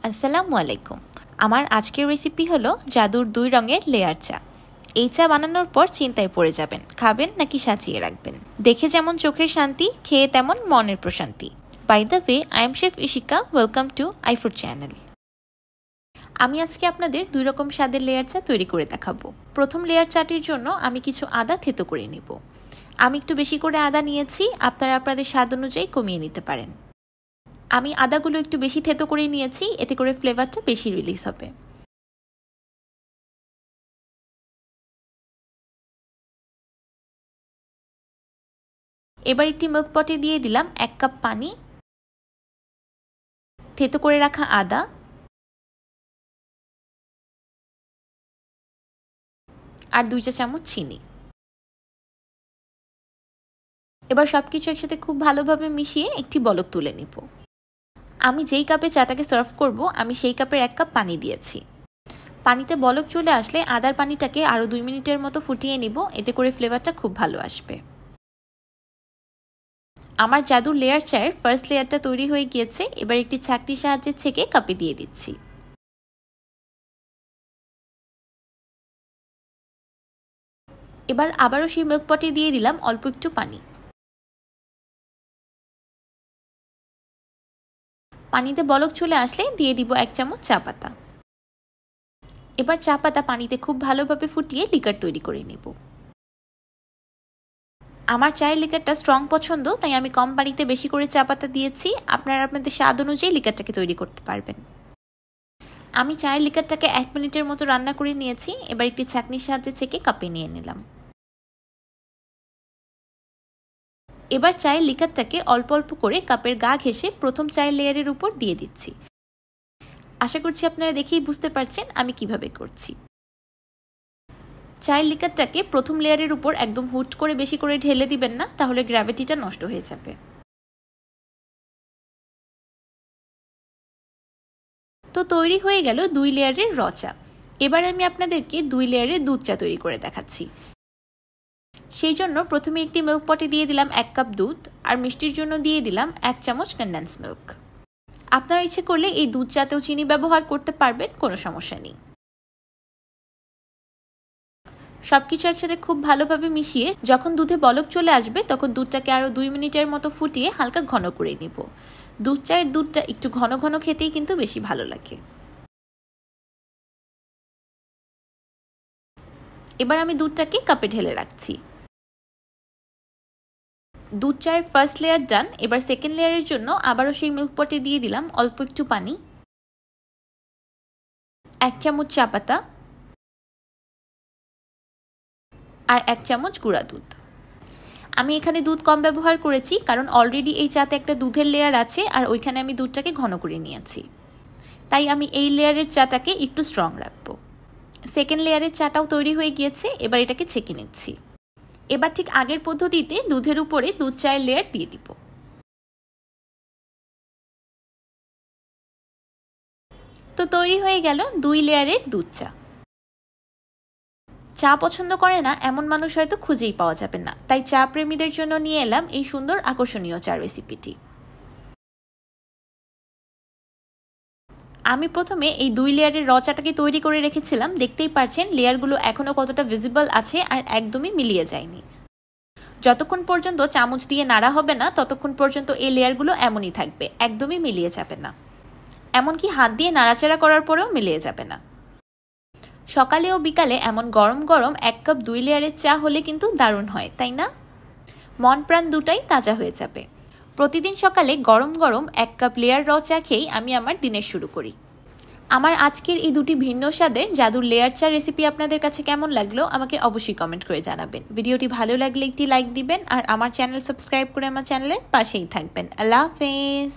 আসসালামু আলাইকুম। আমার আজকের রেসিপি হলো জাদুর 2 রঙের লেয়ার চা। এই চা বানানোর পর চিন্তায় পড়ে যাবেন খাবেন নাকি সাজিয়ে রাখবেন। দেখে যেমন চোখের শান্তি, খেয়ে তেমন মনের প্রশান্তি। By the way, I am chef Ishika. Welcome to iFood channel. আমি আজকে আপনাদের 2 রকম স্বাদের লেয়ার চা তৈরি করে দেখাবো। প্রথম লেয়ার চাটির জন্য আমি কিছু আদা থেতো করে নেব। আমি একটু বেশি করে আদা নিয়েছি, আপনারা আপনাদের স্বাদ অনুযায়ী কমিয়ে নিতে পারেন। আমি আদাগুলো একটু বেশি থেতো করে নিয়েছি, এতে করে ফ্লেভারটা বেশি রিলিজ হবে। এবার একটি মিল্ক পটে দিয়ে দিলাম 1 কাপ পানি, থেতো করে রাখা আদা আর 2 চা চামচ চিনি। এবার সবকিছু একসাথে খুব ভালোভাবে মিশিয়ে একটি বলক তুলে নিব। আমি যেই কাপে চাটাকে সার্ভ করব, আমি সেই কাপের 1 কাপ পানি দিয়েছি। পানিতে বলক চলে আসলে আদার পানিটাকে আরও 2 মিনিটের মতো ফুটিয়ে নিব, এতে করে ফ্লেভারটা খুব ভালো আসবে। আমার জাদুর লেয়ার চায়ের ফার্স্ট লেয়ারটা তৈরি হয়ে গিয়েছে। এবার একটি ছাঁকনির সাহায্যে ছেঁকে কাপে দিয়ে দিচ্ছি। এবার আবারও সেই মিল্ক পটে দিয়ে দিলাম অল্প একটু পানি। পানিতে বলক চলে আসলে দিয়ে দিব 1 চামচ চা পাতা। এবার চা পাতা পানিতে খুব ভালোভাবে ফুটিয়ে লিকার তৈরি করে নেব। আমার চায়ের লিকারটা স্ট্রং পছন্দ, তাই আমি কম পানিতে বেশি করে চা পাতা দিয়েছি। আপনারা আপনাদের স্বাদ অনুযায়ী লিকারটাকে তৈরি করতে পারবেন। আমি চায়ের লিকারটাকে 1 মিনিটের মতো রান্না করে নিয়েছি। এবার একটি ছাঁকনির সাহায্যে ছেঁকে কাপে নিয়ে নিলাম। এবার চায়ের লিকারটাকে অল্প অল্প করে কাপের গা ঘেঁষে প্রথম চায়ের লেয়ারের উপর দিয়ে দিচ্ছি। আশা করছি আপনারা দেখেই বুঝতে পারছেন আমি কিভাবে করছি। চায়ের লিকারটাকে প্রথম লেয়ারের উপর একদম হুট করে বেশি করে ঢেলে দিবেন না, তাহলে গ্র্যাভিটিটা নষ্ট হয়ে যাবে। তো তৈরি হয়ে গেল 2 লেয়ারের র চা। এবার আমি আপনাদেরকে 2 লেয়ারের দুধ চা তৈরি করে দেখাচ্ছি। সেই জন্য প্রথমে একটি মিল্ক পটে দিয়ে দিলাম 1 কাপ দুধ, আর মিষ্টির জন্য দিয়ে দিলাম 1 চামচ কনডেন্স মিল্ক। আপনারা ইচ্ছে করলে এই দুধ চাতেও চিনি ব্যবহার করতে পারবেন, কোনো সমস্যা নেই। সবকিছু একসাথে খুব ভালোভাবে মিশিয়ে যখন দুধে বলক চলে আসবে, তখন দুধটাকে আরও 2 মিনিটের মতো ফুটিয়ে হালকা ঘন করে নিব। দুধ চায়ের দুধটা একটু ঘন ঘন খেতেই কিন্তু বেশি ভালো লাগে। এবার আমি দুধটাকে কাপে ঢেলে রাখছি। দুধ চায়ের ফার্স্ট লেয়ার ডান। এবার সেকেন্ড লেয়ারের জন্য আবারও সেই মিল্ক পটে দিয়ে দিলাম অল্প একটু পানি, 1 চামচ চা পাতা আর 1 চামচ গুঁড়া দুধ। আমি এখানে দুধ কম ব্যবহার করেছি, কারণ অলরেডি এই চাতে একটা দুধের লেয়ার আছে, আর ওইখানে আমি দুধটাকে ঘন করে নিয়েছি। তাই আমি এই লেয়ারের চাটাকে একটু স্ট্রং রাখবো। সেকেন্ড লেয়ারের চাটাও তৈরি হয়ে গিয়েছে। এবার এটাকে ছেঁকে নিচ্ছি। এবার ঠিক আগের পদ্ধতিতে দুধের উপরে দুধ চায়ের লেয়ার দিয়ে দিব। তো তৈরি হয়ে গেল 2 লেয়ারের দুধ চা। চা পছন্দ করে না এমন মানুষ হয়তো খুঁজেই পাওয়া যাবে না, তাই চা প্রেমীদের জন্য নিয়ে এলাম এই সুন্দর আকর্ষণীয় চা রেসিপিটি। আমি প্রথমে এই 2 লেয়ারের র চাটাকে তৈরি করে রেখেছিলাম। দেখতেই পারছেন লেয়ারগুলো এখনও কতটা ভিজিবল আছে আর একদমই মিলিয়ে যায়নি। যতক্ষণ পর্যন্ত চামচ দিয়ে নাড়া হবে না, ততক্ষণ পর্যন্ত এই লেয়ারগুলো এমনই থাকবে, একদমই মিলিয়ে যাবে না। এমনকি হাত দিয়ে নাড়াচাড়া করার পরেও মিলিয়ে যাবে না। সকালে ও বিকালে এমন গরম গরম 1 কাপ 2 লেয়ারের চা হলে কিন্তু দারুণ হয়, তাই না? মন প্রাণ দুটাই তাজা হয়ে যাবে। প্রতিদিন সকালে গরম গরম 1 কাপ লেয়ার র চা খেয়েই আমি আমার দিনের শুরু করি। আমার আজকের এই 2টি ভিন্ন স্বাদের জাদুর লেয়ার চা রেসিপি আপনাদের কাছে কেমন লাগলো আমাকে অবশ্যই কমেন্ট করে জানাবেন। ভিডিওটি ভালো লাগলে একটি লাইক দিবেন, আর আমার চ্যানেল সাবস্ক্রাইব করে আমার চ্যানেলের পাশেই থাকবেন। আল্লাহ হাফেজ।